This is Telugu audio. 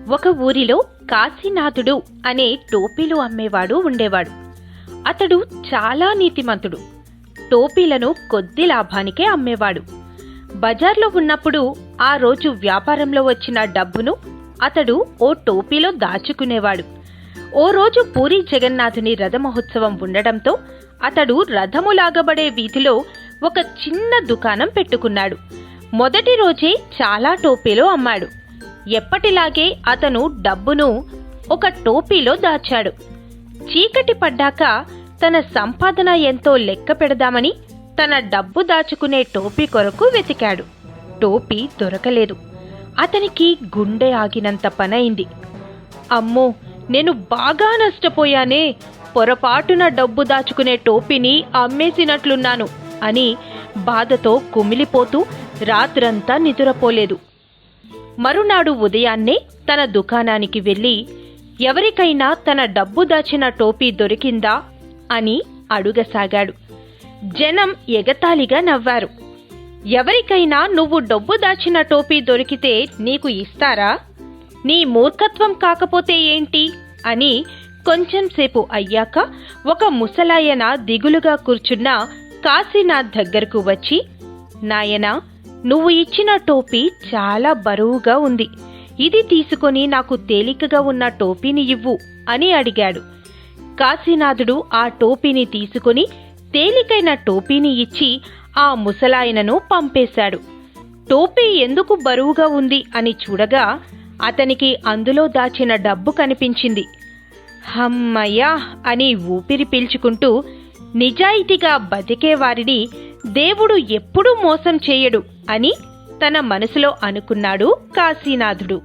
ఒక ఊరిలో కాశీనాథుడు అనే టోపీలు అమ్మేవాడు ఉండేవాడు. అతడు చాలా నీతిమంతుడు. టోపీలను కొద్ది లాభానికే అమ్మేవాడు. బజార్లో ఉన్నప్పుడు ఆ రోజు వ్యాపారంలో వచ్చిన డబ్బును అతడు ఓ టోపీలో దాచుకునేవాడు. ఓ రోజు పూరీ జగన్నాథుని రథమహోత్సవం ఉండడంతో అతడు రథము లాగబడే వీధిలో ఒక చిన్న దుకాణం పెట్టుకున్నాడు. మొదటి రోజే చాలా టోపీలు అమ్మాడు. ఎప్పటిలాగే అతను డబ్బును ఒక టోపీలో దాచాడు. చీకటి పడ్డాక తన సంపాదన ఎంతో లెక్క పెడదామని తన డబ్బు దాచుకునే టోపీ కొరకు వెతికాడు. టోపీ దొరకలేదు. అతనికి గుండె ఆగినంత పనైంది. అమ్మో, నేను బాగా నష్టపోయానే, పొరపాటున డబ్బు దాచుకునే టోపీని అమ్మేసినట్లున్నాను అని బాధతో కుమిలిపోతూ రాత్రంతా నిద్రపోలేదు. మరునాడు ఉదయాన్నే తన దుకాణానికి వెళ్లి ఎవరికైనా తన డబ్బు దాచిన టోపీ దొరికిందా అని అడుగసాగాడు. జనం ఎగతాళిగా నవ్వారు. ఎవరికైనా నువ్వు డబ్బు దాచిన టోపీ దొరికితే నీకు ఇస్తారా? నీ మూర్ఖత్వం కాకపోతే ఏంటి అని కొంచెంసేపు అయ్యాక ఒక ముసలాయన దిగులుగా కూర్చున్న కాశీనాథ్ దగ్గరకు వచ్చి, నాయనా, నువ్వు ఇచ్చిన టోపీ చాలా బరువుగా ఉంది. ఇది తీసుకొని నాకు తేలికగా ఉన్న టోపీని ఇవ్వు అని అడిగాడు. కాశీనాథుడు ఆ టోపీని తీసుకుని తేలికైన టోపీని ఇచ్చి ఆ ముసలాయనను పంపేశాడు. టోపీ ఎందుకు బరువుగా ఉంది అని చూడగా అతనికి అందులో దాచిన డబ్బు కనిపించింది. హమ్మయ్యా అని ఊపిరి పీల్చుకుంటూ, నిజాయితీగా బతికేవారిని దేవుడు ఎప్పుడూ మోసం చేయడు అని తన మనసులో అనుకున్నాడు కాశీనాథుడు.